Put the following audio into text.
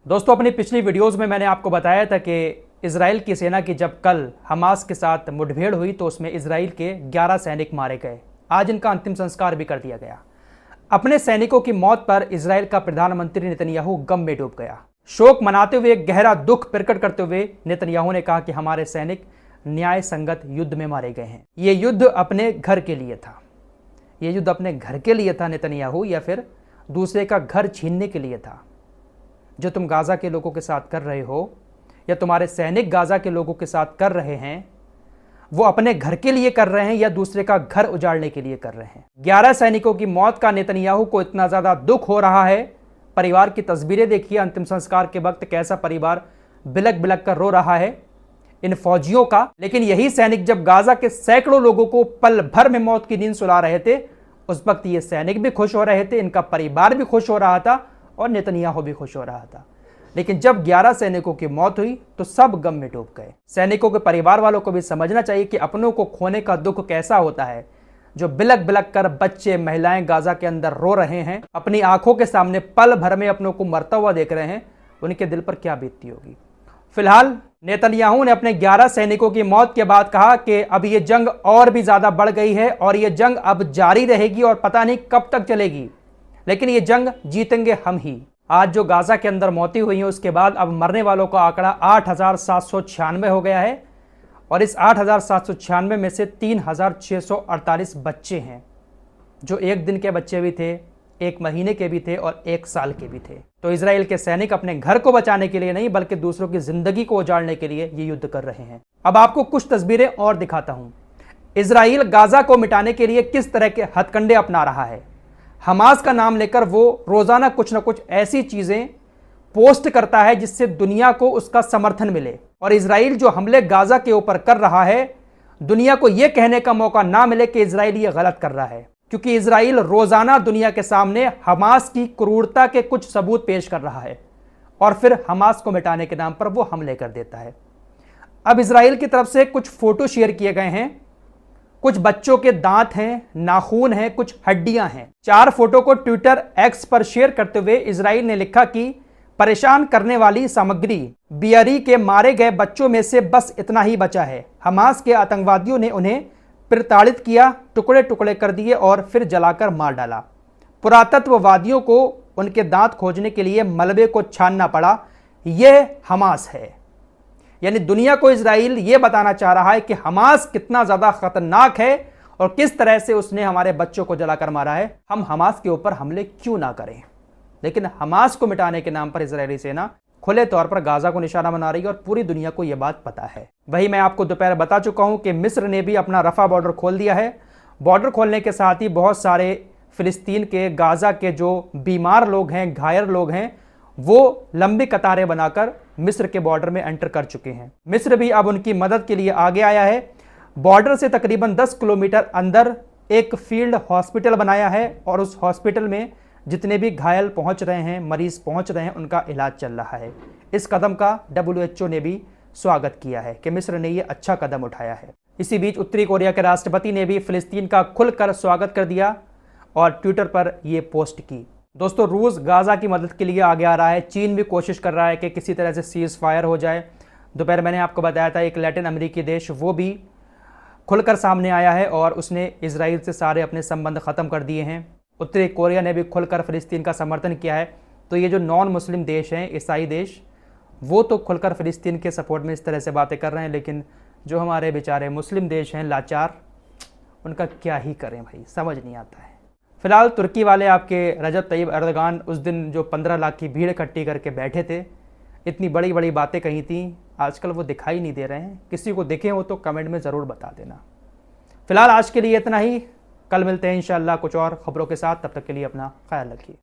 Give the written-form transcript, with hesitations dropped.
दोस्तों, अपनी पिछली वीडियोस में मैंने आपको बताया था कि इजराइल की सेना की जब कल हमास के साथ मुठभेड़ हुई तो उसमें इजराइल के 11 सैनिक मारे गए। आज इनका अंतिम संस्कार भी कर दिया गया। अपने सैनिकों की मौत पर इजराइल का प्रधानमंत्री नेतन्याहू गम में डूब गया। शोक मनाते हुए गहरा दुख प्रकट करते हुए नेतन्याहू ने कहा कि हमारे सैनिक न्याय संगत युद्ध में मारे गए हैं। ये युद्ध अपने घर के लिए था। ये युद्ध अपने घर के लिए था नेतन्याहू, या फिर दूसरे का घर छीनने के लिए था? जो तुम गाजा के लोगों के साथ कर रहे हो या तुम्हारे सैनिक गाजा के लोगों के साथ कर रहे हैं, वो अपने घर के लिए कर रहे हैं या दूसरे का घर उजाड़ने के लिए कर रहे हैं? 11 सैनिकों की मौत का नेतन्याहू को इतना ज्यादा दुख हो रहा है। परिवार की तस्वीरें देखिए, अंतिम संस्कार के वक्त कैसा परिवार बिलक बिलक कर रो रहा है इन फौजियों का। लेकिन यही सैनिक जब गाजा के सैकड़ों लोगों को पल भर में मौत की नींद सुला रहे थे, उस वक्त ये सैनिक भी खुश हो रहे थे, इनका परिवार भी खुश हो रहा था और नेतन्याहू भी खुश हो रहा था। लेकिन जब 11 सैनिकों की मौत हुई तो सब गम में डूब गए। सैनिकों के परिवार वालों को भी समझना चाहिए कि अपनों को खोने का दुख कैसा होता है। जो बिलक बिलक कर बच्चे महिलाएं गाजा के अंदर रो रहे हैं, अपनी आंखों के सामने पल भर में अपनों को मरता हुआ देख रहे हैं, उनके दिल पर क्या बीतती होगी। फिलहाल नेतन्याहू ने अपने 11 सैनिकों की मौत के बाद कहा कि अब ये जंग और भी ज्यादा बढ़ गई है और ये जंग अब जारी रहेगी और पता नहीं कब तक चलेगी, लेकिन ये जंग जीतेंगे हम ही। आज जो गाजा के अंदर मौतें हुई हैं, उसके बाद अब मरने वालों का आंकड़ा 8,796 हो गया है और इस 8,796 में से 3,648 बच्चे हैं, जो एक दिन के बच्चे भी थे, एक महीने के भी थे और एक साल के भी थे। तो इजराइल के सैनिक अपने घर को बचाने के लिए नहीं बल्कि दूसरों की जिंदगी को उजाड़ने के लिए ये युद्ध कर रहे हैं। अब आपको कुछ तस्वीरें और दिखाता हूं। इजराइल गाजा को मिटाने के लिए किस तरह के हथकंडे अपना रहा है। हमास का नाम लेकर वो रोजाना कुछ ना कुछ ऐसी चीजें पोस्ट करता है जिससे दुनिया को उसका समर्थन मिले। और इजराइल जो हमले गाजा के ऊपर कर रहा है, दुनिया को यह कहने का मौका ना मिले कि इजराइल ये गलत कर रहा है, क्योंकि इजराइल रोजाना दुनिया के सामने हमास की क्रूरता के कुछ सबूत पेश कर रहा है और फिर हमास को मिटाने के नाम पर वो हमले कर देता है। अब इजराइल की तरफ से कुछ फोटो शेयर किए गए हैं। कुछ बच्चों के दांत हैं, नाखून हैं, कुछ हड्डियां हैं। 4 फोटो को ट्विटर एक्स पर शेयर करते हुए इजराइल ने लिखा कि परेशान करने वाली सामग्री, बियरी के मारे गए बच्चों में से बस इतना ही बचा है। हमास के आतंकवादियों ने उन्हें प्रताड़ित किया, टुकड़े टुकड़े कर दिए और फिर जलाकर मार डाला। पुरातत्ववादियों को उनके दांत खोजने के लिए मलबे को छानना पड़ा। यह हमास है। यानी दुनिया को इजराइल ये बताना चाह रहा है कि हमास कितना ज्यादा खतरनाक है और किस तरह से उसने हमारे बच्चों को जलाकर मारा है। हम हमास के ऊपर हमले क्यों ना करें। लेकिन हमास को मिटाने के नाम पर इजरायली सेना खुले तौर पर गाजा को निशाना बना रही है और पूरी दुनिया को यह बात पता है। वही मैं आपको दोपहर बता चुका हूं कि मिस्र ने भी अपना रफा बॉर्डर खोल दिया है। बॉर्डर खोलने के साथ ही बहुत सारे फिलिस्तीन के, गाजा के जो बीमार लोग हैं, घायल लोग हैं, वो लंबी कतारें बनाकर मिस्र के बॉर्डर में एंटर कर चुके हैं। मिस्र भी अब उनकी मदद के लिए आगे आया है। बॉर्डर से तकरीबन 10 किलोमीटर अंदर एक फील्ड हॉस्पिटल बनाया है और उस हॉस्पिटल में जितने भी घायल पहुंच रहे हैं, मरीज पहुंच रहे हैं, उनका इलाज चल रहा है। इस कदम का WHO ने भी स्वागत किया है कि मिस्र ने यह अच्छा कदम उठाया है। इसी बीच उत्तरी कोरिया के राष्ट्रपति ने भी फिलिस्तीन का खुलकर स्वागत कर दिया और ट्विटर पर यह पोस्ट की। दोस्तों, रूस गाजा की मदद के लिए आगे आ रहा है। चीन भी कोशिश कर रहा है कि किसी तरह से सीज फायर हो जाए। दोपहर मैंने आपको बताया था एक लैटिन अमेरिकी देश वो भी खुलकर सामने आया है और उसने इजराइल से सारे अपने संबंध ख़त्म कर दिए हैं। उत्तरी कोरिया ने भी खुलकर फ़िलिस्तीन का समर्थन किया है। तो ये जो नॉन मुस्लिम देश हैं, ईसाई देश, वो तो खुलकर फ़िलिस्तीन के सपोर्ट में इस तरह से बातें कर रहे हैं, लेकिन जो हमारे बेचारे मुस्लिम देश हैं लाचार, उनका क्या ही करें भाई, समझ नहीं आता है। फिलहाल तुर्की वाले आपके रजब तैयब एर्दोगान उस दिन जो 15 लाख की भीड़ इकट्ठी करके बैठे थे, इतनी बड़ी बड़ी बातें कही थी, आजकल वो दिखाई नहीं दे रहे हैं। किसी को दिखे हो तो कमेंट में ज़रूर बता देना। फिलहाल आज के लिए इतना ही। कल मिलते हैं इंशाअल्लाह कुछ और खबरों के साथ। तब तक के लिए अपना ख्याल रखिए।